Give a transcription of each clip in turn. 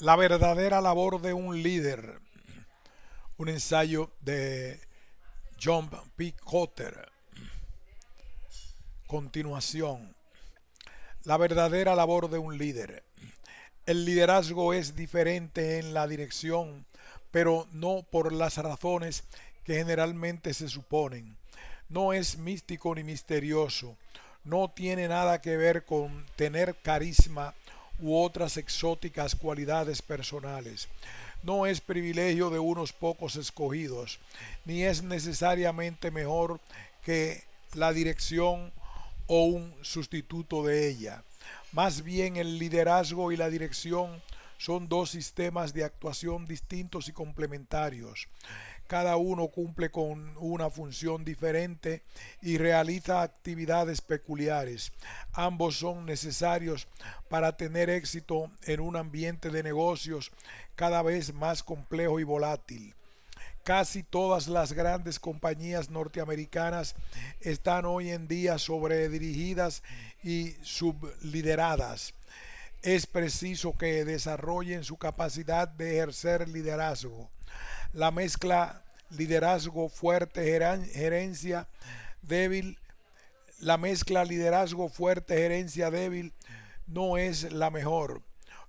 La verdadera labor de un líder, un ensayo de John P. Cotter. Continuación, la verdadera labor de un líder. El liderazgo es diferente en la dirección, pero no por las razones que generalmente se suponen. No es místico ni misterioso. No tiene nada que ver con tener carisma u otras exóticas cualidades personales. No es privilegio de unos pocos escogidos, ni es necesariamente mejor que la dirección o un sustituto de ella. Más bien el liderazgo y la dirección son dos sistemas de actuación distintos y complementarios. Cada uno cumple con una función diferente y realiza actividades peculiares. Ambos son necesarios para tener éxito en un ambiente de negocios cada vez más complejo y volátil. Casi todas las grandes compañías norteamericanas están hoy en día sobredirigidas y sublideradas. Es preciso que desarrollen su capacidad de ejercer liderazgo. La mezcla liderazgo fuerte, gerencia débil, la mezcla liderazgo fuerte, gerencia débil no es la mejor.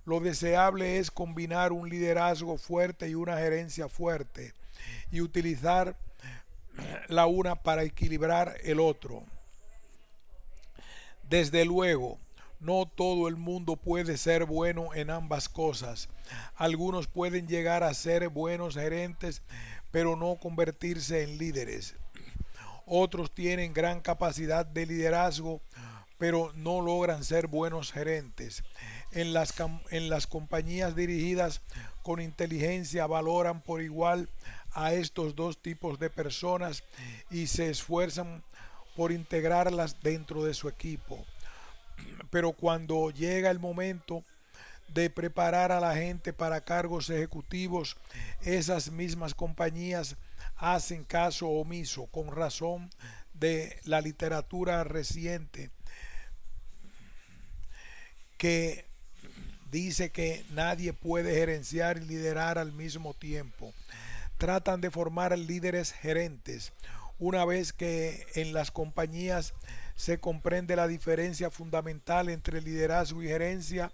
Lo deseable es combinar un liderazgo fuerte y una gerencia fuerte y utilizar la una para equilibrar el otro. Desde luego, no todo el mundo puede ser bueno en ambas cosas. Algunos pueden llegar a ser buenos gerentes, pero no convertirse en líderes. Otros tienen gran capacidad de liderazgo, pero no logran ser buenos gerentes. En las compañías dirigidas con inteligencia valoran por igual a estos dos tipos de personas y se esfuerzan por integrarlas dentro de su equipo. Pero cuando llega el momento de preparar a la gente para cargos ejecutivos, esas mismas compañías hacen caso omiso con razón de la literatura reciente que dice que nadie puede gerenciar y liderar al mismo tiempo. Tratan de formar líderes gerentes. Una vez que en las compañías se comprende la diferencia fundamental entre liderazgo y gerencia,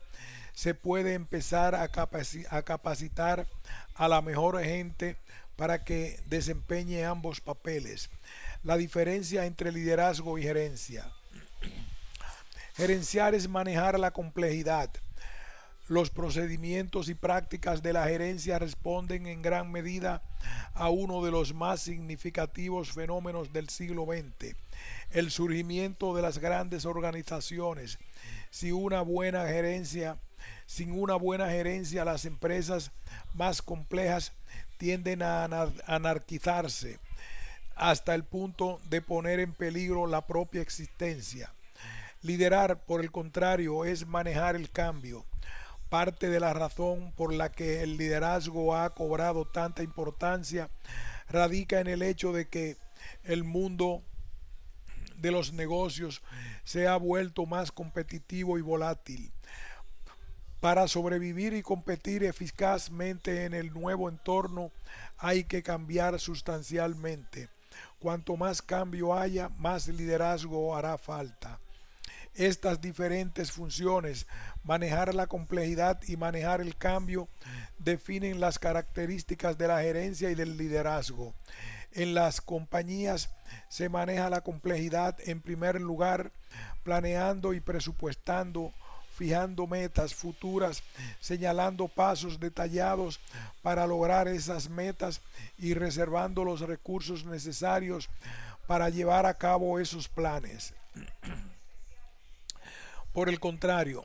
se puede empezar a capacitar a la mejor gente para que desempeñe ambos papeles. La diferencia entre liderazgo y gerencia. Gerenciar es manejar la complejidad. Los procedimientos y prácticas de la gerencia responden en gran medida a uno de los más significativos fenómenos del siglo XX, el surgimiento de las grandes organizaciones. Si una buena gerencia, Sin una buena gerencia, las empresas más complejas tienden a anarquizarse hasta el punto de poner en peligro la propia existencia. Liderar, por el contrario, es manejar el cambio. Parte de la razón por la que el liderazgo ha cobrado tanta importancia radica en el hecho de que el mundo de los negocios se ha vuelto más competitivo y volátil. Para sobrevivir y competir eficazmente en el nuevo entorno hay que cambiar sustancialmente. Cuanto más cambio haya, más liderazgo hará falta. Estas diferentes funciones, manejar la complejidad y manejar el cambio, definen las características de la gerencia y del liderazgo. En las compañías se maneja la complejidad en primer lugar, planeando y presupuestando, fijando metas futuras, señalando pasos detallados para lograr esas metas y reservando los recursos necesarios para llevar a cabo esos planes. Por el contrario,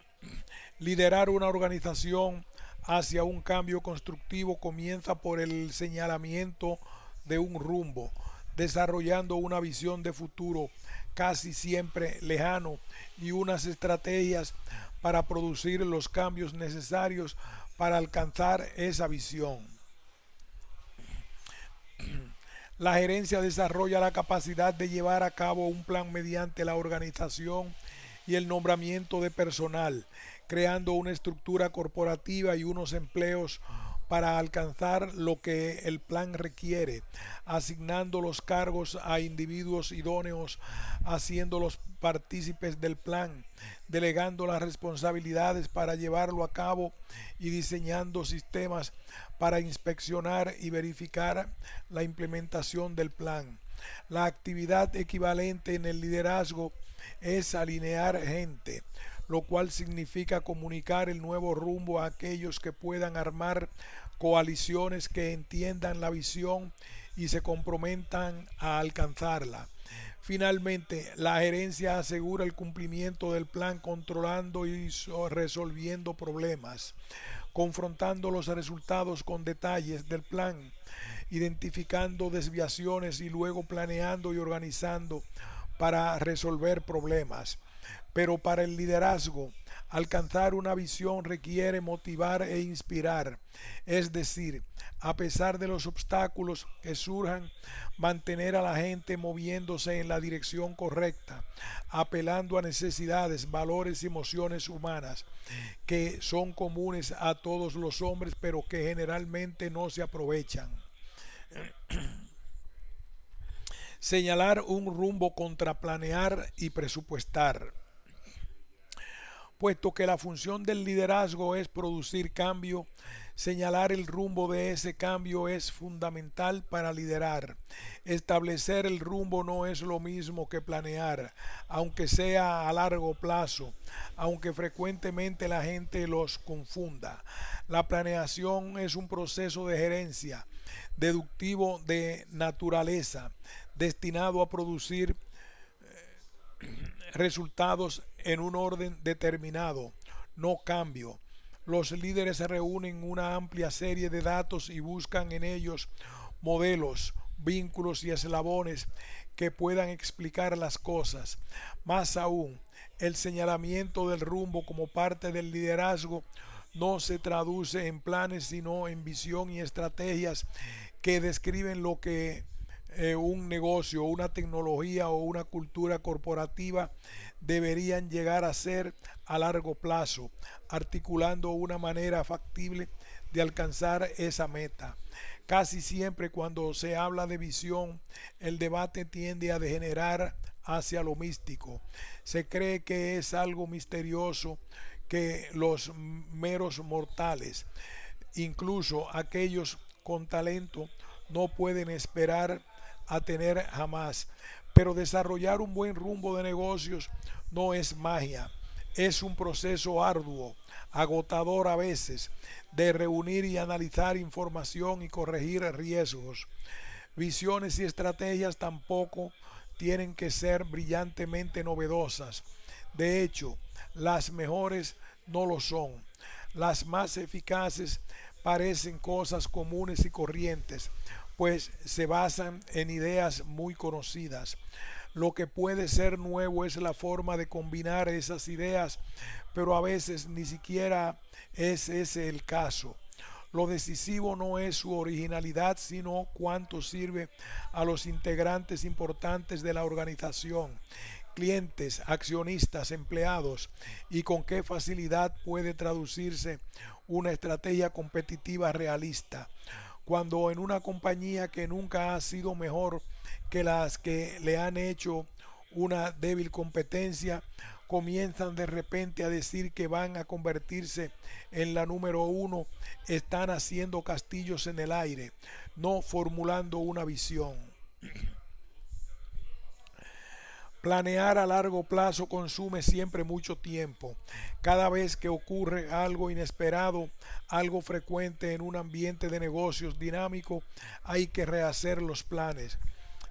liderar una organización hacia un cambio constructivo comienza por el señalamiento de un rumbo, desarrollando una visión de futuro casi siempre lejano y unas estrategias para producir los cambios necesarios para alcanzar esa visión. La gerencia desarrolla la capacidad de llevar a cabo un plan mediante la organización y el nombramiento de personal. creando una estructura corporativa y unos empleos para alcanzar lo que el plan requiere, asignando los cargos a individuos idóneos, haciéndolos partícipes del plan, delegando las responsabilidades para llevarlo a cabo y diseñando sistemas para inspeccionar y verificar la implementación del plan. La actividad equivalente en el liderazgo es alinear gente, lo cual significa comunicar el nuevo rumbo a aquellos que puedan armar coaliciones que entiendan la visión y se comprometan a alcanzarla. Finalmente, la gerencia asegura el cumplimiento del plan controlando y resolviendo problemas, confrontando los resultados con detalles del plan, identificando desviaciones y luego planeando y organizando para resolver problemas. Pero para el liderazgo, alcanzar una visión requiere motivar e inspirar, es decir, a pesar de los obstáculos que surjan, mantener a la gente moviéndose en la dirección correcta, apelando a necesidades, valores y emociones humanas que son comunes a todos los hombres, pero que generalmente no se aprovechan. Señalar un rumbo contra planear y presupuestar. Puesto que la función del liderazgo es producir cambio, señalar el rumbo de ese cambio es fundamental para liderar. Establecer el rumbo no es lo mismo que planear, aunque sea a largo plazo, aunque frecuentemente la gente los confunda. La planeación es un proceso de gerencia deductivo de naturaleza, destinado a producir resultados en un orden determinado, no cambio. Los líderes se reúnen una amplia serie de datos y buscan en ellos modelos, vínculos y eslabones que puedan explicar las cosas. Más aún, el señalamiento del rumbo como parte del liderazgo no se traduce en planes, sino en visión y estrategias que describen lo que un negocio, una tecnología o una cultura corporativa deberían llegar a ser a largo plazo, articulando una manera factible de alcanzar esa meta. Casi siempre cuando se habla de visión, el debate tiende a degenerar hacia lo místico. Se cree que es algo misterioso que los meros mortales, incluso aquellos con talento, no pueden esperar a tener jamás. Pero desarrollar un buen rumbo de negocios no es magia, es un proceso arduo, agotador a veces, de reunir y analizar información y corregir riesgos. Visiones y estrategias tampoco tienen que ser brillantemente novedosas. De hecho, las mejores no lo son. Las más eficaces parecen cosas comunes y corrientes, pues se basan en ideas muy conocidas. Lo que puede ser nuevo es la forma de combinar esas ideas, pero a veces ni siquiera es ese el caso. Lo decisivo no es su originalidad, sino cuánto sirve a los integrantes importantes de la organización, clientes, accionistas, empleados, y con qué facilidad puede traducirse una estrategia competitiva realista. Cuando en una compañía que nunca ha sido mejor que las que le han hecho una débil competencia, comienzan de repente a decir que van a convertirse en la número uno, están haciendo castillos en el aire, no formulando una visión. Planear a largo plazo consume siempre mucho tiempo. Cada vez que ocurre algo inesperado, algo frecuente en un ambiente de negocios dinámico, hay que rehacer los planes.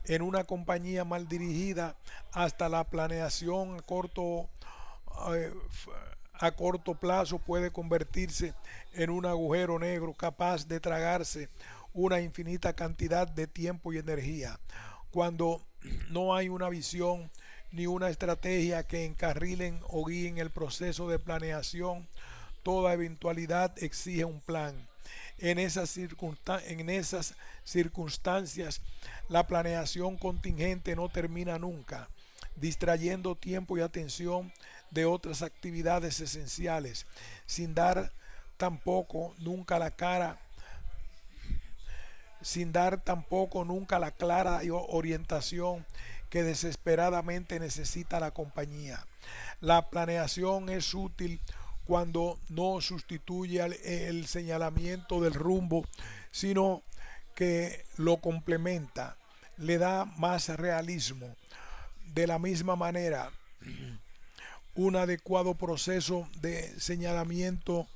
En una compañía mal dirigida, hasta la planeación eh, a corto plazo puede convertirse en un agujero negro capaz de tragarse una infinita cantidad de tiempo y energía. Cuando no hay una visión ni una estrategia que encarrilen o guíen el proceso de planeación, toda eventualidad exige un plan. En esas circunstancias, la planeación contingente no termina nunca, distrayendo tiempo y atención de otras actividades esenciales, sin dar tampoco nunca la cara, sin dar tampoco nunca la clara orientación que desesperadamente necesita la compañía. La planeación es útil cuando no sustituye el señalamiento del rumbo, sino que lo complementa, le da más realismo. De la misma manera, un adecuado proceso de señalamiento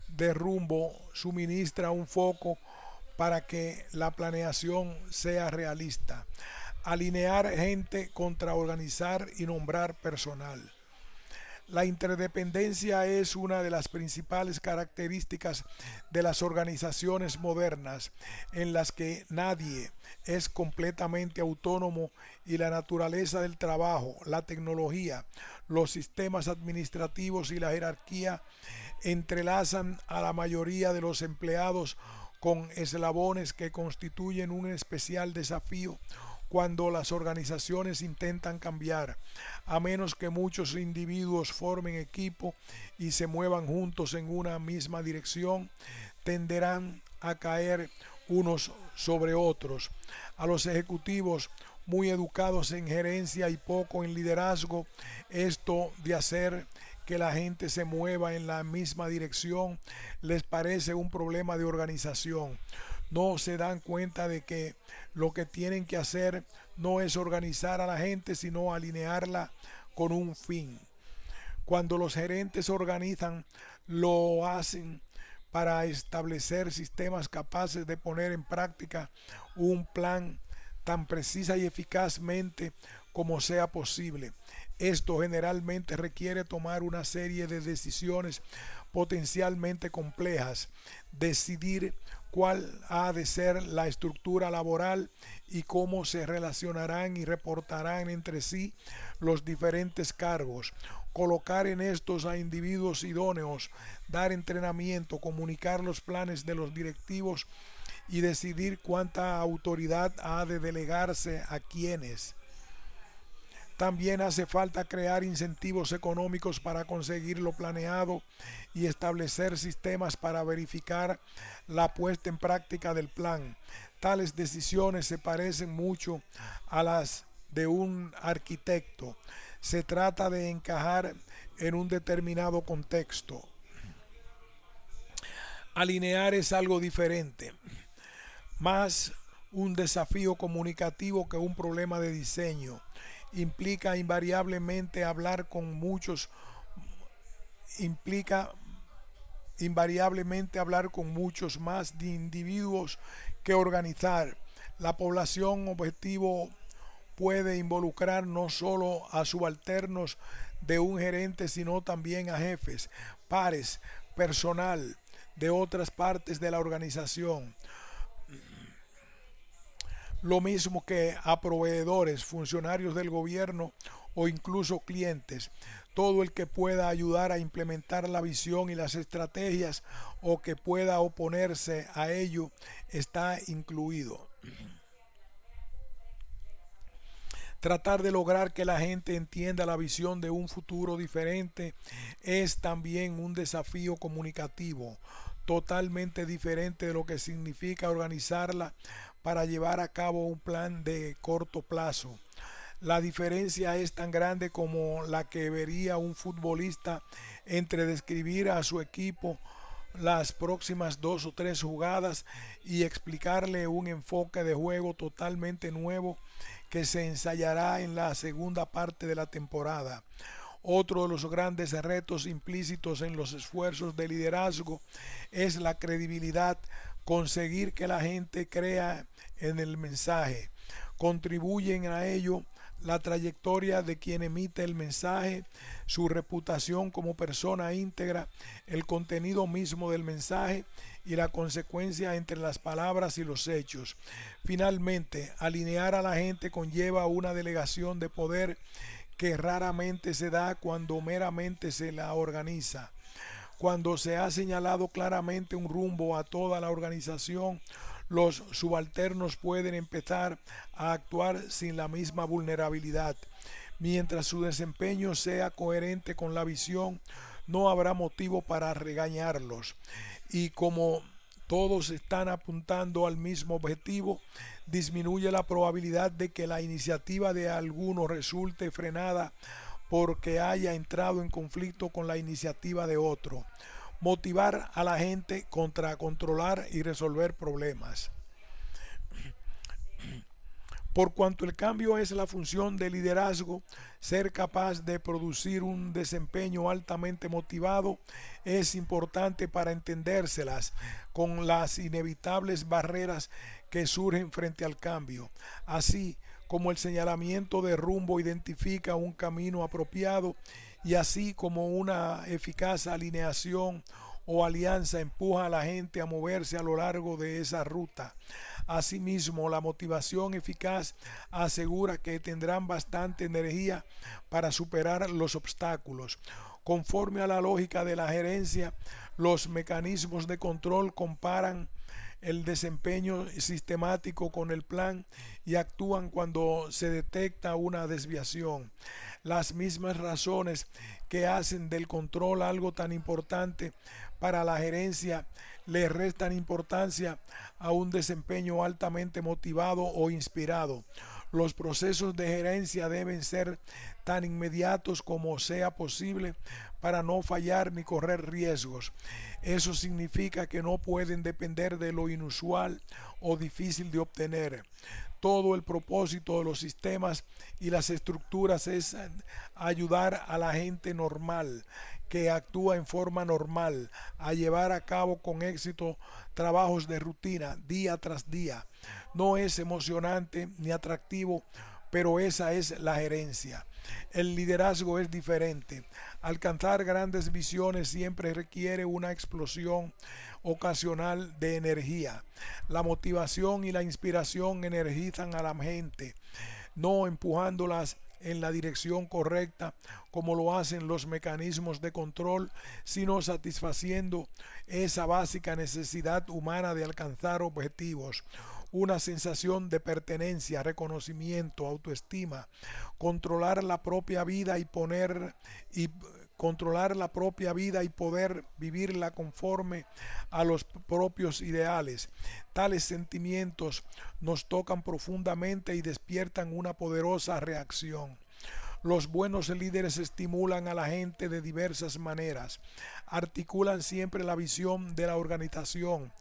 de rumbo suministra un foco para que la planeación sea realista. Alinear gente contra organizar y nombrar personal. La interdependencia es una de las principales características de las organizaciones modernas, en las que nadie es completamente autónomo y la naturaleza del trabajo, la tecnología, los sistemas administrativos y la jerarquía entrelazan a la mayoría de los empleados con eslabones que constituyen un especial desafío cuando las organizaciones intentan cambiar, a menos que muchos individuos formen equipo y se muevan juntos en una misma dirección, tenderán a caer unos sobre otros. A los ejecutivos muy educados en gerencia y poco en liderazgo, esto de hacer que la gente se mueva en la misma dirección les parece un problema de organización. No se dan cuenta de que lo que tienen que hacer no es organizar a la gente, sino alinearla con un fin. Cuando los gerentes organizan, lo hacen para establecer sistemas capaces de poner en práctica un plan tan precisa y eficazmente como sea posible. Esto generalmente requiere tomar una serie de decisiones potencialmente complejas, decidir cuál ha de ser la estructura laboral y cómo se relacionarán y reportarán entre sí los diferentes cargos, colocar en estos a individuos idóneos, dar entrenamiento, comunicar los planes de los directivos y decidir cuánta autoridad ha de delegarse a quienes. También hace falta crear incentivos económicos para conseguir lo planeado y establecer sistemas para verificar la puesta en práctica del plan. Tales decisiones se parecen mucho a las de un arquitecto. Se trata de encajar en un determinado contexto. Alinear es algo diferente, más un desafío comunicativo que un problema de diseño. Implica invariablemente hablar con muchos, implica invariablemente hablar con muchos más de individuos que organizar. La población objetivo puede involucrar no solo a subalternos de un gerente, sino también a jefes, pares, personal de otras partes de la organización, lo mismo que a proveedores, funcionarios del gobierno o incluso clientes. Todo el que pueda ayudar a implementar la visión y las estrategias o que pueda oponerse a ello está incluido. Tratar de lograr que la gente entienda la visión de un futuro diferente es también un desafío comunicativo, totalmente diferente de lo que significa organizarla para llevar a cabo un plan de corto plazo. La diferencia es tan grande como la que vería un futbolista entre describir a su equipo las próximas dos o tres jugadas y explicarle un enfoque de juego totalmente nuevo que se ensayará en la segunda parte de la temporada. Otro de los grandes retos implícitos en los esfuerzos de liderazgo es la credibilidad, conseguir que la gente crea en el mensaje. Contribuyen a ello la trayectoria de quien emite el mensaje, su reputación como persona íntegra, el contenido mismo del mensaje y la consecuencia entre las palabras y los hechos. Finalmente, alinear a la gente conlleva una delegación de poder que raramente se da cuando meramente se la organiza. Cuando se ha señalado claramente un rumbo a toda la organización, los subalternos pueden empezar a actuar sin la misma vulnerabilidad. Mientras su desempeño sea coherente con la visión, no habrá motivo para regañarlos. Y como todos están apuntando al mismo objetivo, disminuye la probabilidad de que la iniciativa de alguno resulte frenada porque haya entrado en conflicto con la iniciativa de otro. Motivar a la gente contra controlar y resolver problemas. Por cuanto el cambio es la función del liderazgo, ser capaz de producir un desempeño altamente motivado es importante para entendérselas con las inevitables barreras que surgen frente al cambio. Así como el señalamiento de rumbo identifica un camino apropiado y así como una eficaz alineación o alianza empuja a la gente a moverse a lo largo de esa ruta. Asimismo, la motivación eficaz asegura que tendrán bastante energía para superar los obstáculos. Conforme a la lógica de la gerencia, los mecanismos de control comparan el desempeño sistemático con el plan y actúan cuando se detecta una desviación. Las mismas razones que hacen del control algo tan importante para la gerencia le restan importancia a un desempeño altamente motivado o inspirado. Los procesos de gerencia deben ser tan inmediatos como sea posible para no fallar ni correr riesgos. Eso significa que no pueden depender de lo inusual o difícil de obtener. Todo el propósito de los sistemas y las estructuras es ayudar a la gente normal que actúa en forma normal a llevar a cabo con éxito trabajos de rutina día tras día. No es emocionante ni atractivo, pero esa es la gerencia. El liderazgo es diferente. Alcanzar grandes visiones siempre requiere una explosión ocasional de energía. La motivación y la inspiración energizan a la gente, no empujándolas en la dirección correcta como lo hacen los mecanismos de control, sino satisfaciendo esa básica necesidad humana de alcanzar objetivos, una sensación de pertenencia, reconocimiento, autoestima, controlar la propia vida y controlar la propia vida y poder vivirla conforme a los propios ideales. Tales sentimientos nos tocan profundamente y despiertan una poderosa reacción. Los buenos líderes estimulan a la gente de diversas maneras, articulan siempre la visión de la organización,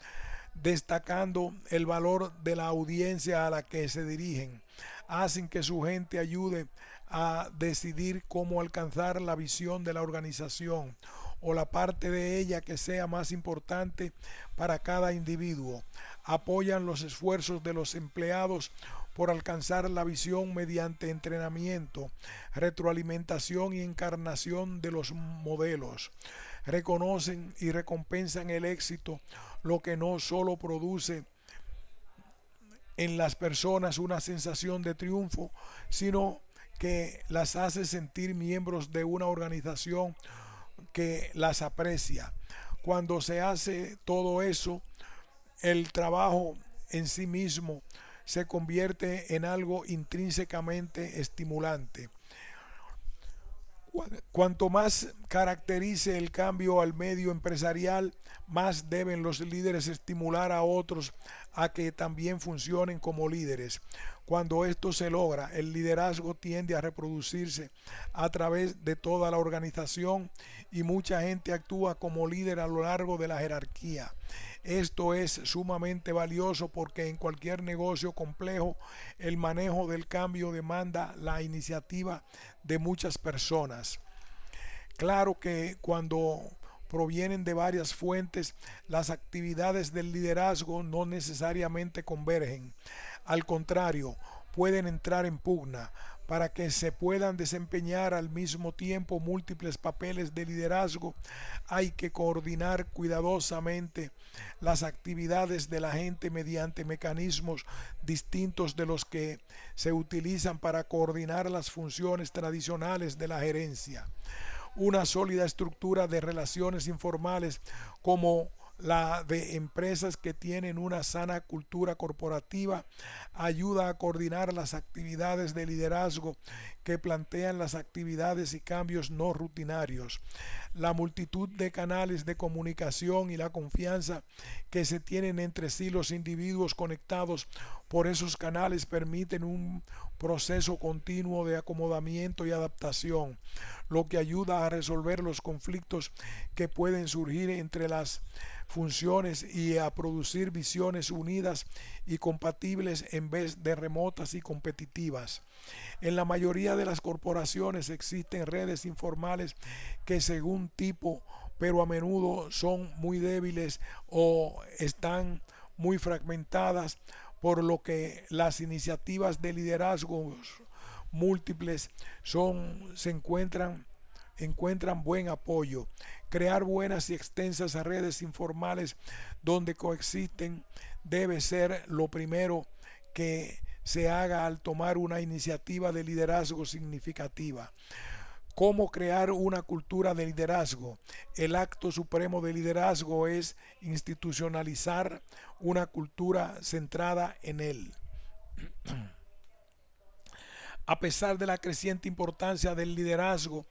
destacando el valor de la audiencia a la que se dirigen, hacen que su gente ayude a decidir cómo alcanzar la visión de la organización o la parte de ella que sea más importante para cada individuo, apoyan los esfuerzos de los empleados por alcanzar la visión mediante entrenamiento, retroalimentación y encarnación de los modelos, reconocen y recompensan el éxito, lo que no solo produce en las personas una sensación de triunfo, sino que las hace sentir miembros de una organización que las aprecia. Cuando se hace todo eso, el trabajo en sí mismo se convierte en algo intrínsecamente estimulante. Cuanto más caracterice el cambio al medio empresarial, más deben los líderes estimular a otros a que también funcionen como líderes. Cuando esto se logra, el liderazgo tiende a reproducirse a través de toda la organización y mucha gente actúa como líder a lo largo de la jerarquía. Esto es sumamente valioso porque en cualquier negocio complejo el manejo del cambio demanda la iniciativa de muchas personas. Claro que cuando provienen de varias fuentes, las actividades del liderazgo no necesariamente convergen. Al contrario, pueden entrar en pugna. Para que se puedan desempeñar al mismo tiempo múltiples papeles de liderazgo, hay que coordinar cuidadosamente las actividades de la gente mediante mecanismos distintos de los que se utilizan para coordinar las funciones tradicionales de la gerencia. Una sólida estructura de relaciones informales como La de empresas que tienen una sana cultura corporativa ayuda a coordinar las actividades de liderazgo que plantean las actividades y cambios no rutinarios. La multitud de canales de comunicación y la confianza que se tienen entre sí los individuos conectados por esos canales permiten un proceso continuo de acomodamiento y adaptación, lo que ayuda a resolver los conflictos que pueden surgir entre las funciones y a producir visiones unidas y compatibles en vez de remotas y competitivas. En la mayoría de las corporaciones existen redes informales que según tipo, pero a menudo son muy débiles o están muy fragmentadas, por lo que las iniciativas de liderazgo múltiples encuentran buen apoyo. Crear buenas y extensas redes informales donde coexisten debe ser lo primero que se haga al tomar una iniciativa de liderazgo significativa. ¿Cómo crear una cultura de liderazgo? El acto supremo de liderazgo es institucionalizar una cultura centrada en él. A pesar de la creciente importancia del liderazgo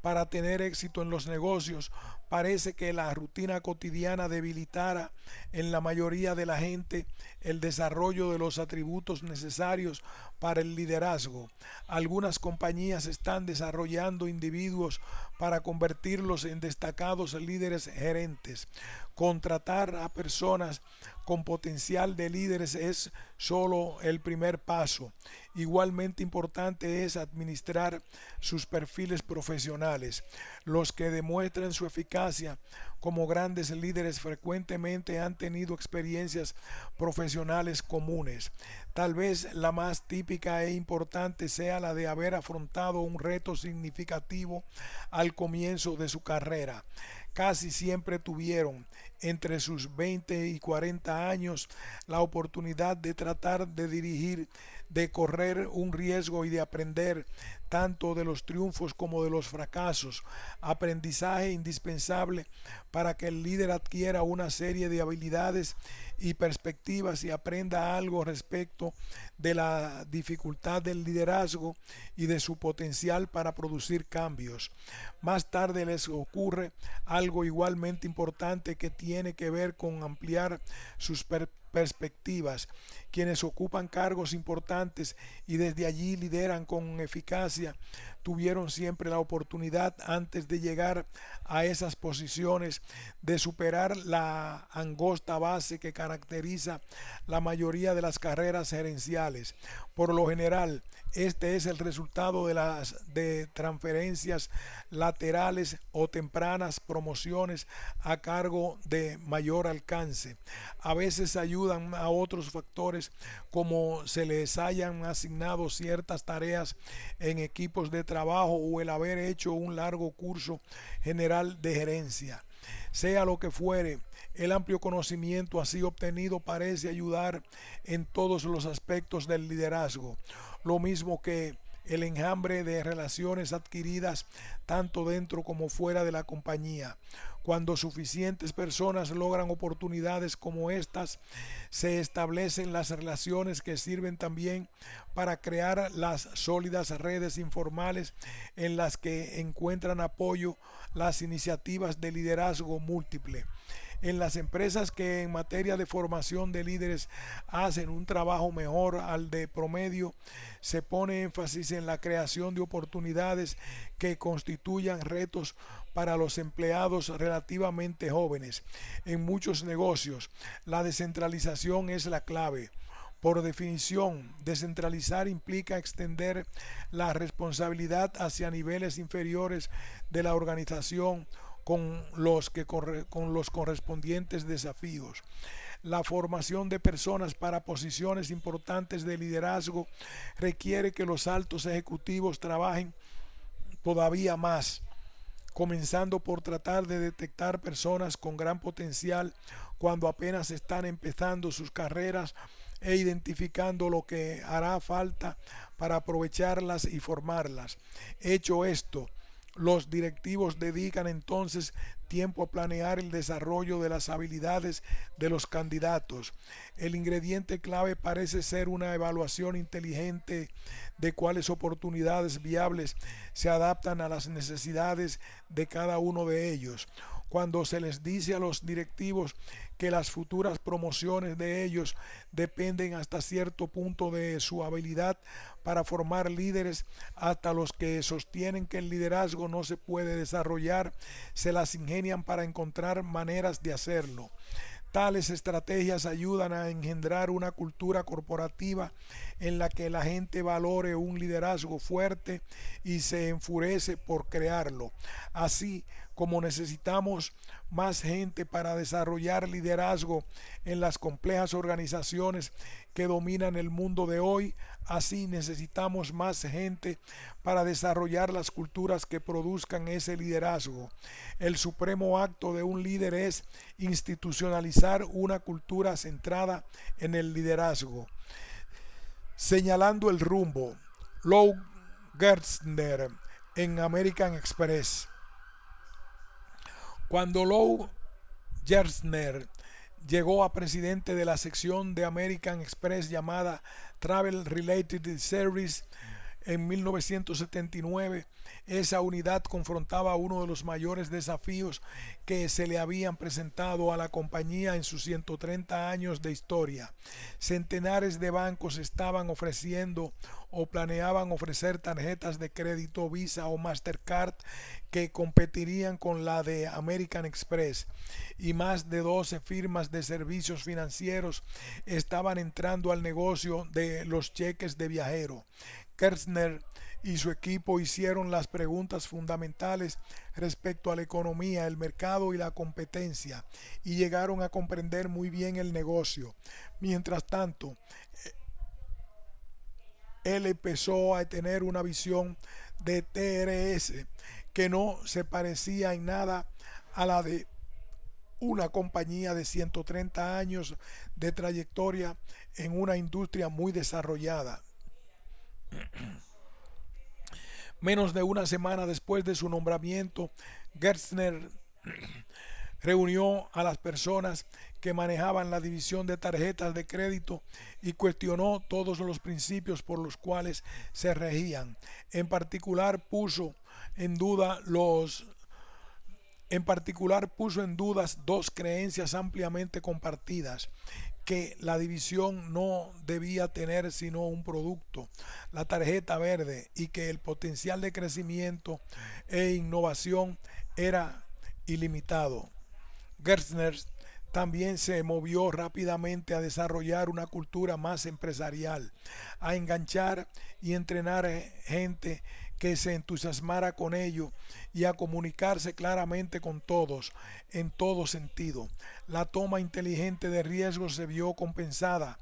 para tener éxito en los negocios, parece que la rutina cotidiana debilitara en la mayoría de la gente el desarrollo de los atributos necesarios para el liderazgo. Algunas compañías están desarrollando individuos para convertirlos en destacados líderes gerentes. Contratar a personas con potencial de líderes es solo el primer paso. Igualmente importante es administrar sus perfiles profesionales. Los que demuestran su eficacia como grandes líderes frecuentemente han tenido experiencias profesionales comunes. Tal vez la más típica e importante sea la de haber afrontado un reto significativo al comienzo de su carrera. Casi siempre tuvieron entre sus 20 y 40 años la oportunidad de tratar de dirigir, de correr un riesgo y de aprender tanto de los triunfos como de los fracasos, aprendizaje indispensable para que el líder adquiera una serie de habilidades y perspectivas y aprenda algo respecto de la dificultad del liderazgo y de su potencial para producir cambios. Más tarde les ocurre algo igualmente importante que tiene que ver con ampliar sus perspectivas. Quienes ocupan cargos importantes y desde allí lideran con eficacia, tuvieron siempre la oportunidad antes de llegar a esas posiciones de superar la angosta base que caracteriza la mayoría de las carreras gerenciales. Por lo general, este es el resultado de transferencias laterales o tempranas promociones a cargo de mayor alcance. A veces ayudan a otros factores, como se les hayan asignado ciertas tareas en equipos de trabajo o el haber hecho un largo curso general de gerencia. Sea lo que fuere, el amplio conocimiento así obtenido parece ayudar en todos los aspectos del liderazgo, lo mismo que el enjambre de relaciones adquiridas tanto dentro como fuera de la compañía. Cuando suficientes personas logran oportunidades como estas, se establecen las relaciones que sirven también para crear las sólidas redes informales en las que encuentran apoyo las iniciativas de liderazgo múltiple. En las empresas que en materia de formación de líderes hacen un trabajo mejor al de promedio, se pone énfasis en la creación de oportunidades que constituyan retos para los empleados relativamente jóvenes. En muchos negocios, la descentralización es la clave. Por definición, descentralizar implica extender la responsabilidad hacia niveles inferiores de la organización con los correspondientes desafíos. La formación de personas para posiciones importantes de liderazgo requiere que los altos ejecutivos trabajen todavía más, comenzando por tratar de detectar personas con gran potencial cuando apenas están empezando sus carreras e identificando lo que hará falta para aprovecharlas y formarlas. Hecho esto, Los directivos dedican entonces tiempo a planear el desarrollo de las habilidades de los candidatos. El ingrediente clave parece ser una evaluación inteligente de cuáles oportunidades viables se adaptan a las necesidades de cada uno de ellos. Cuando se les dice a los directivos que las futuras promociones de ellos dependen hasta cierto punto de su habilidad para formar líderes, hasta los que sostienen que el liderazgo no se puede desarrollar, se las ingenian para encontrar maneras de hacerlo. Tales estrategias ayudan a engendrar una cultura corporativa en la que la gente valore un liderazgo fuerte y se enfurece por crearlo. Así como necesitamos más gente para desarrollar liderazgo en las complejas organizaciones que dominan el mundo de hoy, así necesitamos más gente para desarrollar las culturas que produzcan ese liderazgo. El supremo acto de un líder es institucionalizar una cultura centrada en el liderazgo. Señalando el rumbo, Lou Gerstner en American Express. Cuando Lou Gerstner llegó a presidente de la sección de American Express llamada Travel Related Service en 1979, esa unidad confrontaba uno de los mayores desafíos que se le habían presentado a la compañía en sus 130 años de historia. Centenares de bancos estaban ofreciendo o planeaban ofrecer tarjetas de crédito Visa o Mastercard que competirían con la de American Express, y más de 12 firmas de servicios financieros estaban entrando al negocio de los cheques de viajero. Gerstner y su equipo hicieron las preguntas fundamentales respecto a la economía, el mercado y la competencia, y llegaron a comprender muy bien el negocio. Mientras tanto, él empezó a tener una visión de TRS que no se parecía en nada a la de una compañía de 130 años de trayectoria en una industria muy desarrollada. Menos de una semana después de su nombramiento, Gerstner reunió a las personas que manejaban la división de tarjetas de crédito y cuestionó todos los principios por los cuales se regían. Puso en dudas dos creencias ampliamente compartidas: que la división no debía tener sino un producto, la tarjeta verde, y que el potencial de crecimiento e innovación era ilimitado. Gerstner también se movió rápidamente a desarrollar una cultura más empresarial, a enganchar y entrenar gente que se entusiasmara con ello y a comunicarse claramente con todos, en todo sentido. La toma inteligente de riesgos se vio compensada.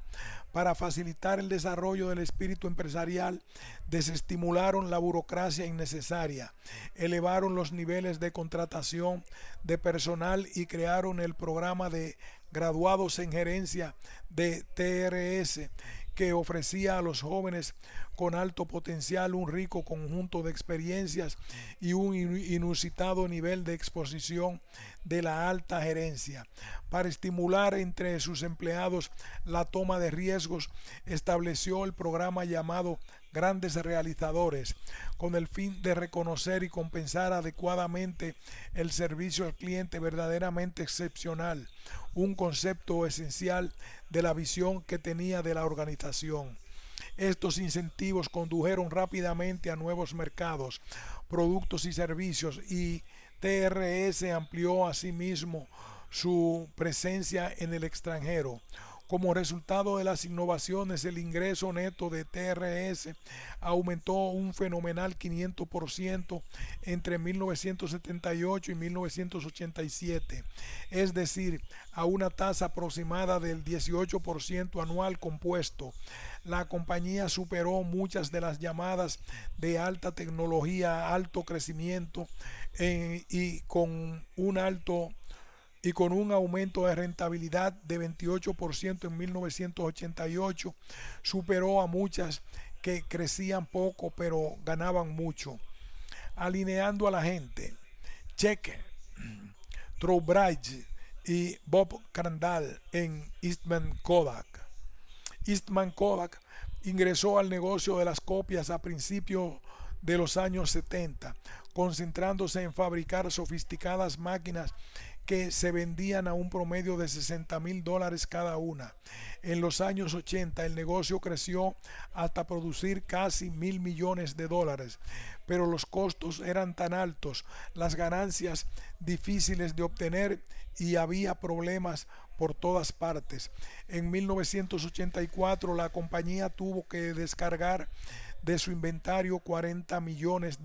Para facilitar el desarrollo del espíritu empresarial, desestimularon la burocracia innecesaria, elevaron los niveles de contratación de personal y crearon el programa de graduados en gerencia de TRS, que ofrecía a los jóvenes con alto potencial un rico conjunto de experiencias y un inusitado nivel de exposición de la alta gerencia. Para estimular entre sus empleados la toma de riesgos, estableció el programa llamado Grandes Realizadores, con el fin de reconocer y compensar adecuadamente el servicio al cliente verdaderamente excepcional, un concepto esencial de la visión que tenía de la organización. Estos incentivos condujeron rápidamente a nuevos mercados, productos y servicios, y TRS amplió asimismo su presencia en el extranjero. Como resultado de las innovaciones, el ingreso neto de TRS aumentó un fenomenal 500% entre 1978 y 1987, es decir, a una tasa aproximada del 18% anual compuesto. La compañía superó muchas de las llamadas de alta tecnología, alto crecimiento y con un aumento de rentabilidad de 28% en 1988, superó a muchas que crecían poco pero ganaban mucho. alineando a la gente. Cheque, Trowbridge y Bob Crandall en Eastman Kodak. Eastman Kodak ingresó al negocio de las copias a principios de los años 70, concentrándose en fabricar sofisticadas máquinas que se vendían a un promedio de $60,000 cada una. En los años 80 el negocio creció hasta producir casi $1,000 millones, pero los costos eran tan altos, las ganancias difíciles de obtener y había problemas por todas partes. En 1984 la compañía tuvo que descargar de su inventario $40 millones.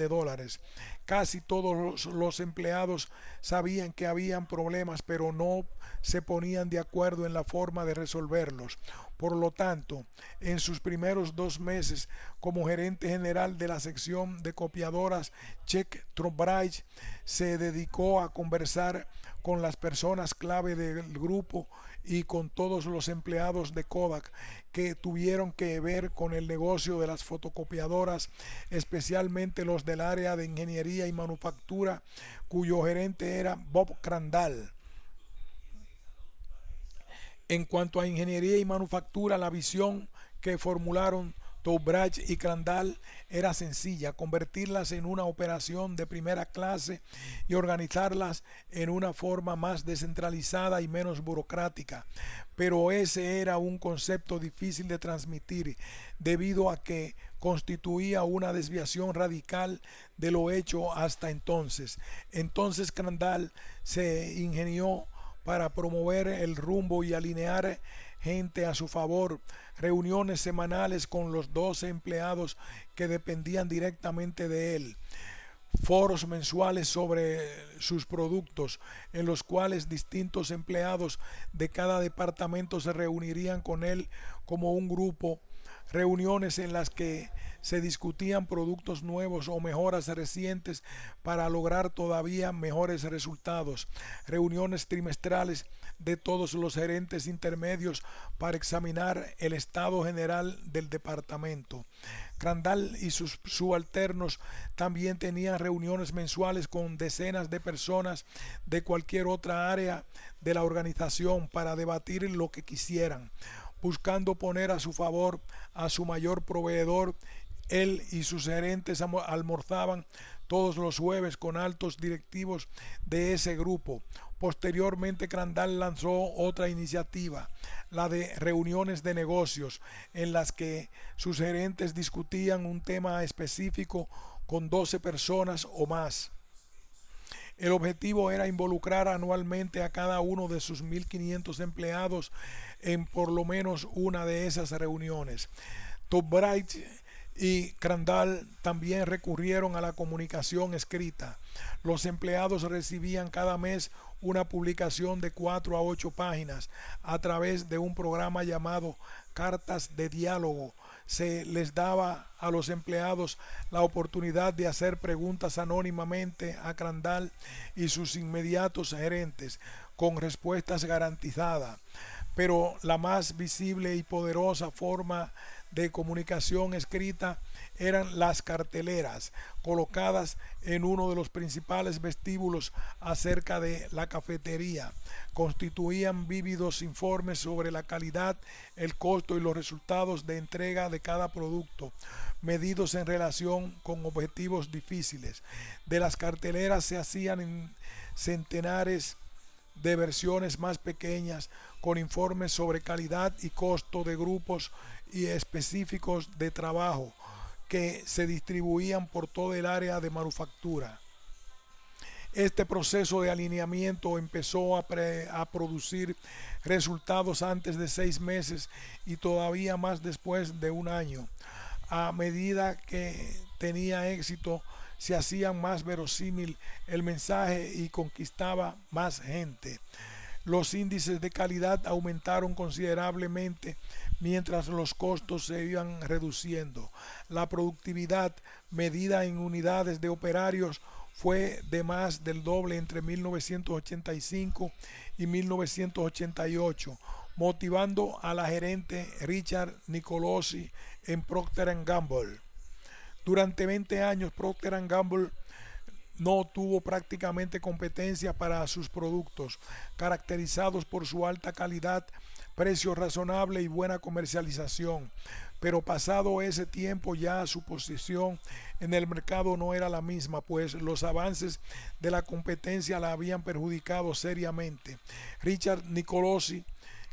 Casi todos los empleados sabían que habían problemas, pero no se ponían de acuerdo en la forma de resolverlos. Por lo tanto, en sus primeros 2 meses como gerente general de la sección de copiadoras, Chuck Trowbridge se dedicó a conversar con las personas clave del grupo y con todos los empleados de Kodak que tuvieron que ver con el negocio de las fotocopiadoras, especialmente los del área de ingeniería y manufactura, cuyo gerente era Bob Crandall. En cuanto a ingeniería y manufactura, la visión que formularon Trowbridge y Crandall era sencilla: convertirlas en una operación de primera clase y organizarlas en una forma más descentralizada y menos burocrática. Pero ese era un concepto difícil de transmitir debido a que constituía una desviación radical de lo hecho hasta entonces. Entonces Crandall se ingenió para promover el rumbo y alinear gente a su favor, reuniones semanales con los 12 empleados que dependían directamente de él, foros mensuales sobre sus productos en los cuales distintos empleados de cada departamento se reunirían con él como un grupo, reuniones en las que se discutían productos nuevos o mejoras recientes para lograr todavía mejores resultados, reuniones trimestrales de todos los gerentes intermedios para examinar el estado general del departamento. Crandall y sus subalternos también tenían reuniones mensuales con decenas de personas de cualquier otra área de la organización para debatir lo que quisieran, buscando poner a su favor a su mayor proveedor. Él y sus gerentes almorzaban todos los jueves con altos directivos de ese grupo. Posteriormente, Crandall lanzó otra iniciativa, la de reuniones de negocios, en las que sus gerentes discutían un tema específico con 12 personas o más. El objetivo era involucrar anualmente a cada uno de sus 1,500 empleados en por lo menos una de esas reuniones. Trowbridge y Crandall también recurrieron a la comunicación escrita. Los empleados recibían cada mes una publicación de 4 a 8 páginas a través de un programa llamado Cartas de Diálogo. Se les daba a los empleados la oportunidad de hacer preguntas anónimamente a Crandall y sus inmediatos gerentes, con respuestas garantizadas. Pero la más visible y poderosa forma de comunicación escrita eran las carteleras colocadas en uno de los principales vestíbulos acerca de la cafetería. Constituían vívidos informes sobre la calidad, el costo y los resultados de entrega de cada producto, medidos en relación con objetivos difíciles. De las carteleras se hacían en centenares de versiones más pequeñas con informes sobre calidad y costo de grupos y específicos de trabajo que se distribuían por todo el área de manufactura. Este proceso de alineamiento empezó a producir resultados antes de 6 meses y todavía más después de un año. A medida que tenía éxito, se hacía más verosímil el mensaje y conquistaba más gente. Los índices de calidad aumentaron considerablemente mientras los costos se iban reduciendo. La productividad, medida en unidades de operarios, fue de más del doble entre 1985 y 1988, motivando a la gerente Richard Nicolosi en Procter & Gamble. Durante 20 años, Procter & Gamble no tuvo prácticamente competencia para sus productos, caracterizados por su alta calidad, precio razonable y buena comercialización. Pero pasado ese tiempo ya su posición en el mercado no era la misma, pues los avances de la competencia la habían perjudicado seriamente. Richard Nicolosi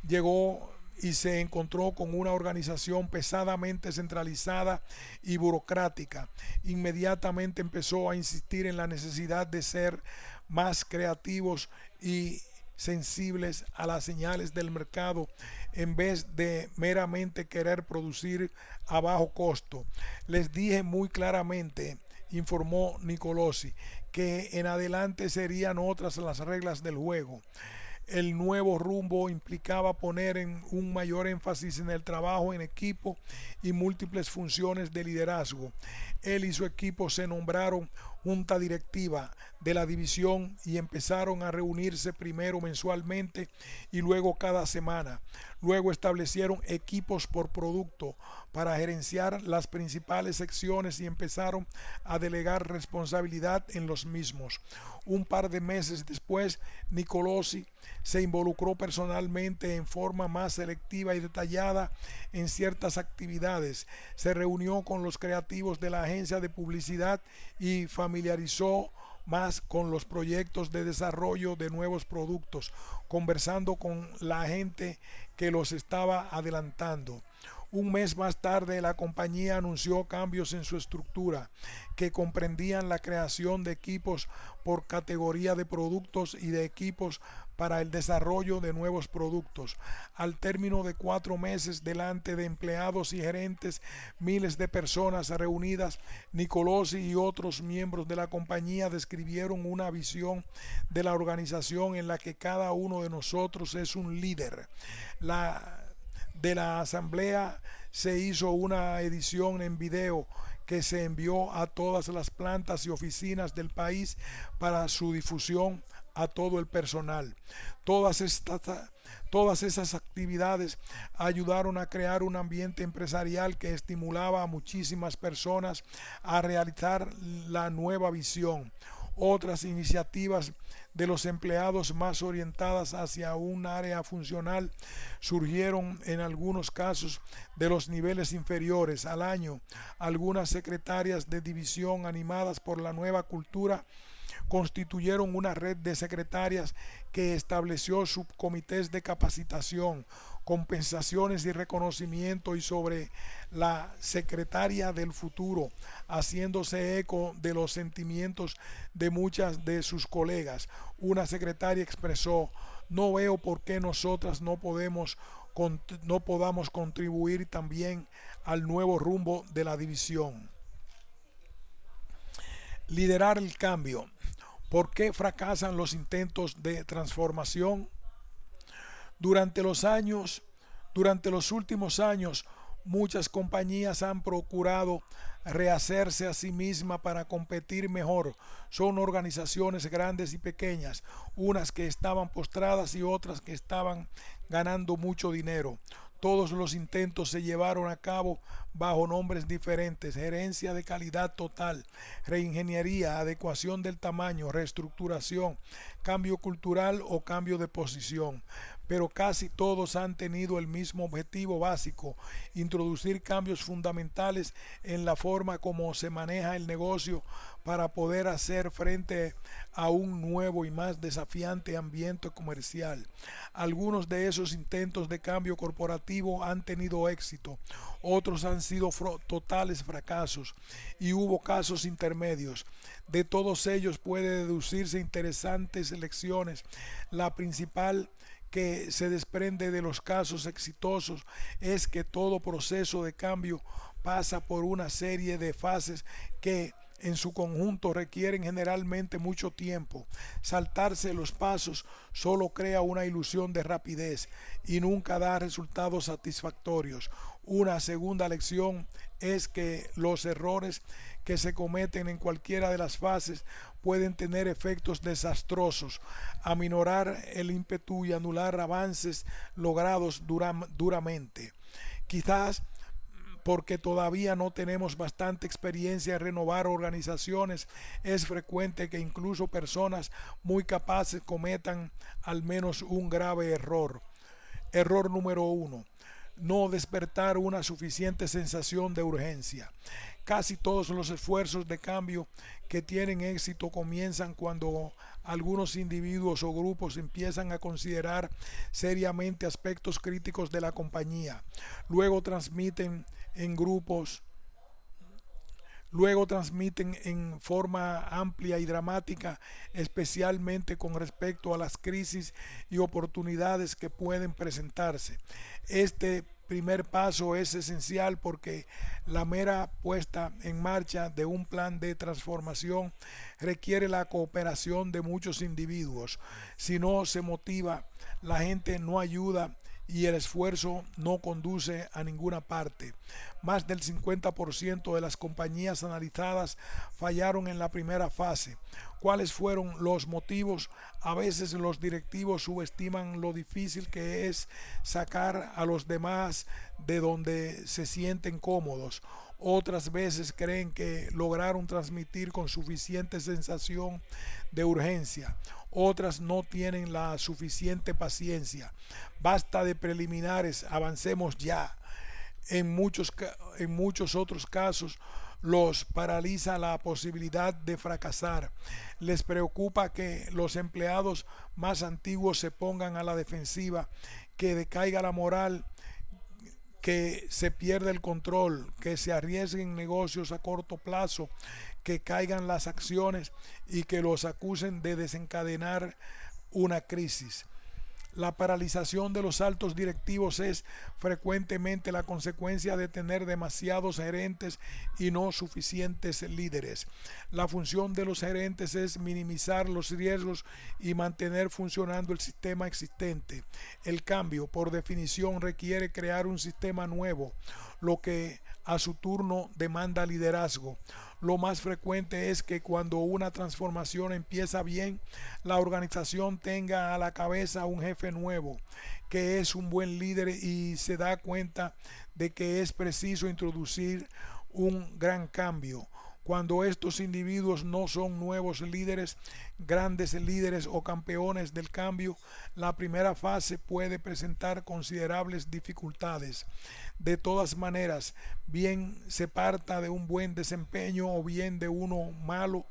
llegó y se encontró con una organización pesadamente centralizada y burocrática. Inmediatamente empezó a insistir en la necesidad de ser más creativos y sensibles a las señales del mercado en vez de meramente querer producir a bajo costo. Les dije muy claramente, informó Nicolosi, que en adelante serían otras las reglas del juego. El nuevo rumbo implicaba poner un mayor énfasis en el trabajo en equipo y múltiples funciones de liderazgo. Él y su equipo se nombraron junta directiva de la división y empezaron a reunirse primero mensualmente y luego cada semana. Luego establecieron equipos por producto para gerenciar las principales secciones y empezaron a delegar responsabilidad en los mismos. Un par de meses después, Nicolosi se involucró personalmente en forma más selectiva y detallada en ciertas actividades. Se reunió con los creativos de la agencia de publicidad y familiarizó más con los proyectos de desarrollo de nuevos productos, conversando con la gente que los estaba adelantando. Un mes más tarde, la compañía anunció cambios en su estructura que comprendían la creación de equipos por categoría de productos y de equipos para el desarrollo de nuevos productos. Al término de 4 meses delante de empleados y gerentes, miles de personas reunidas, Nicolosi y otros miembros de la compañía describieron una visión de la organización en la que cada uno de nosotros es un líder. De la asamblea se hizo una edición en video que se envió a todas las plantas y oficinas del país para su difusión a todo el personal. Todas esas actividades ayudaron a crear un ambiente empresarial que estimulaba a muchísimas personas a realizar la nueva visión. Otras iniciativas de los empleados más orientadas hacia un área funcional surgieron en algunos casos de los niveles inferiores. Al año, algunas secretarias de división animadas por la nueva cultura constituyeron una red de secretarias que estableció subcomités de capacitación, compensaciones y reconocimiento y sobre la secretaria del futuro, haciéndose eco de los sentimientos de muchas de sus colegas. Una secretaria expresó: no veo por qué nosotras no podamos contribuir también al nuevo rumbo de la división. Liderar el cambio. ¿Por qué fracasan los intentos de transformación? Durante los últimos años, muchas compañías han procurado rehacerse a sí mismas para competir mejor. Son organizaciones grandes y pequeñas, unas que estaban postradas y otras que estaban ganando mucho dinero. Todos los intentos se llevaron a cabo bajo nombres diferentes: gerencia de calidad total, reingeniería, adecuación del tamaño, reestructuración, cambio cultural o cambio de posición. Pero casi todos han tenido el mismo objetivo básico: introducir cambios fundamentales en la forma como se maneja el negocio para poder hacer frente a un nuevo y más desafiante ambiente comercial. Algunos de esos intentos de cambio corporativo han tenido éxito, otros han sido totales fracasos y hubo casos intermedios. De todos ellos puede deducirse interesantes lecciones. La principal que se desprende de los casos exitosos es que todo proceso de cambio pasa por una serie de fases que en su conjunto requieren generalmente mucho tiempo. Saltarse los pasos solo crea una ilusión de rapidez y nunca da resultados satisfactorios. Una segunda lección es que los errores que se cometen en cualquiera de las fases pueden tener efectos desastrosos, aminorar el ímpetu y anular avances logrados duramente. Quizás porque todavía no tenemos bastante experiencia en renovar organizaciones, es frecuente que incluso personas muy capaces cometan al menos un grave error. Error número uno: no despertar una suficiente sensación de urgencia. Casi todos los esfuerzos de cambio que tienen éxito comienzan cuando algunos individuos o grupos empiezan a considerar seriamente aspectos críticos de la compañía. Luego transmiten en grupos Luego transmiten en forma amplia y dramática, especialmente con respecto a las crisis y oportunidades que pueden presentarse. Este primer paso es esencial porque la mera puesta en marcha de un plan de transformación requiere la cooperación de muchos individuos. Si no se motiva, la gente no ayuda y el esfuerzo no conduce a ninguna parte. Más del 50% de las compañías analizadas fallaron en la primera fase. ¿Cuáles fueron los motivos? A veces los directivos subestiman lo difícil que es sacar a los demás de donde se sienten cómodos. Otras veces creen que lograron transmitir con suficiente sensación de urgencia. Otras no tienen la suficiente paciencia. Basta de preliminares, avancemos ya. En muchos otros casos los paraliza la posibilidad de fracasar. Les preocupa que los empleados más antiguos se pongan a la defensiva, que decaiga la moral, que se pierda el control, que se arriesguen negocios a corto plazo, que caigan las acciones y que los acusen de desencadenar una crisis. La paralización de los altos directivos es frecuentemente la consecuencia de tener demasiados gerentes y no suficientes líderes. La función de los gerentes es minimizar los riesgos y mantener funcionando el sistema existente. El cambio, por definición, requiere crear un sistema nuevo, lo que a su turno demanda liderazgo. Lo más frecuente es que cuando una transformación empieza bien, la organización tenga a la cabeza un jefe nuevo, que es un buen líder y se da cuenta de que es preciso introducir un gran cambio. Cuando estos individuos no son nuevos líderes, grandes líderes o campeones del cambio, la primera fase puede presentar considerables dificultades. De todas maneras, bien se parta de un buen desempeño o bien de uno malo,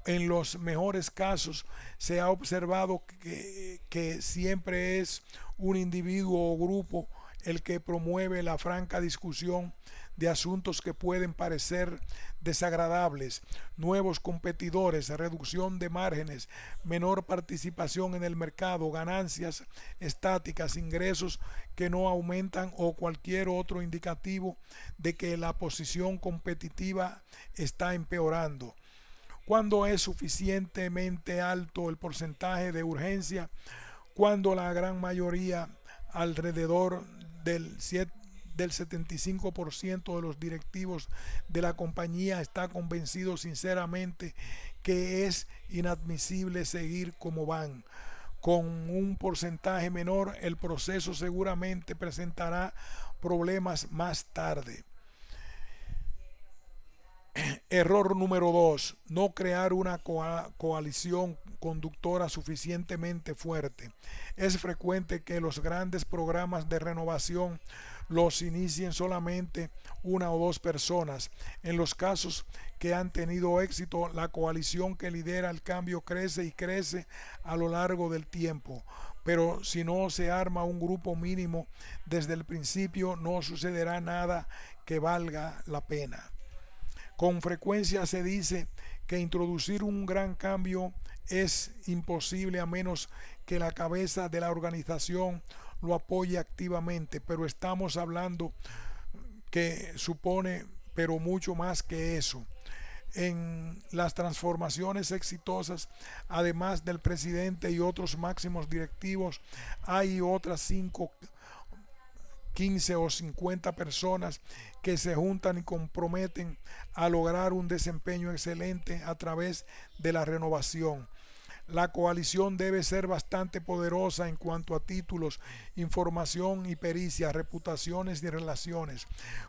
en los mejores casos se ha observado que siempre es un individuo o grupo el que promueve la franca discusión de asuntos que pueden parecer desagradables, nuevos competidores, reducción de márgenes, menor participación en el mercado, ganancias estáticas, ingresos que no aumentan o cualquier otro indicativo de que la posición competitiva está empeorando. Cuando es suficientemente alto el porcentaje de urgencia, cuando la gran mayoría, alrededor del 75% de los directivos de la compañía está convencido sinceramente que es inadmisible seguir como van. Con un porcentaje menor, el proceso seguramente presentará problemas más tarde. Error número 2: no crear una coalición conductora suficientemente fuerte. Es frecuente que los grandes programas de renovación los inicien solamente una o dos personas. En los casos que han tenido éxito, la coalición que lidera el cambio crece y crece a lo largo del tiempo. Pero si no se arma un grupo mínimo desde el principio, no sucederá nada que valga la pena. Con frecuencia se dice que introducir un gran cambio es imposible a menos que la cabeza de la organización lo apoye activamente, pero estamos hablando que supone pero mucho más que eso. En las transformaciones exitosas, además del presidente y otros máximos directivos, hay otras 5, 15 o 50 personas que se juntan y comprometen a lograr un desempeño excelente a través de la renovación. La coalición debe ser bastante poderosa en cuanto a títulos, información y pericia, reputaciones y relaciones.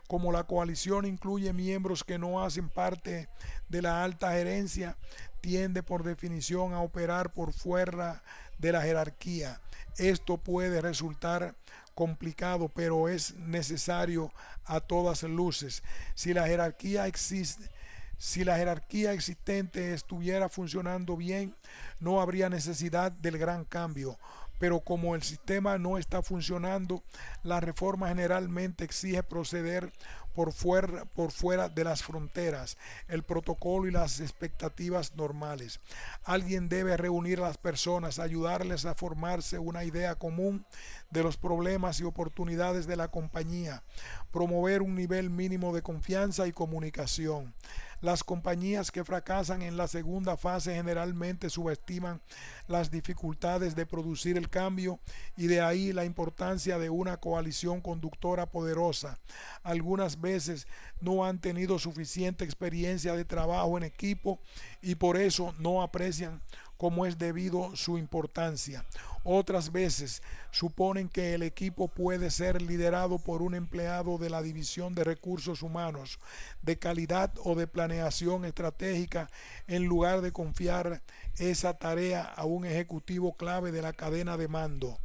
Como la coalición incluye miembros que no hacen parte de la alta gerencia, tiende por definición a operar por fuera de la jerarquía. Esto puede resultar complicado, pero es necesario a todas luces. Si la jerarquía existe, si la jerarquía existente estuviera funcionando bien, no habría necesidad del gran cambio. Pero como el sistema no está funcionando, la reforma generalmente exige proceder por fuera de las fronteras, el protocolo y las expectativas normales. Alguien debe reunir a las personas, ayudarles a formarse una idea común de los problemas y oportunidades de la compañía, promover un nivel mínimo de confianza y comunicación. Las compañías que fracasan en la segunda fase generalmente subestiman las dificultades de producir el cambio, y de ahí la importancia de una coalición conductora poderosa. Algunas veces no han tenido suficiente experiencia de trabajo en equipo y por eso no aprecian como es debido su importancia. Otras veces suponen que el equipo puede ser liderado por un empleado de la División de Recursos Humanos, de Calidad o de Planeación Estratégica, en lugar de confiar esa tarea a un ejecutivo clave de la cadena de mando.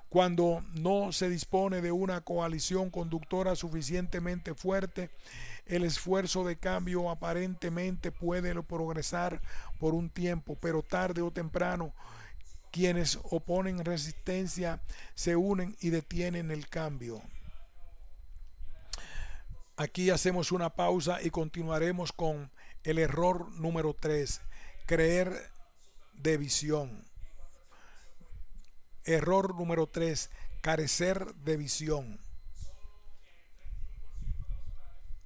Cuando no se dispone de una coalición conductora suficientemente fuerte, el esfuerzo de cambio aparentemente puede progresar por un tiempo, pero tarde o temprano quienes oponen resistencia se unen y detienen el cambio. Aquí hacemos una pausa y continuaremos con el error número 3, creer de visión. Error número 3, carecer de visión.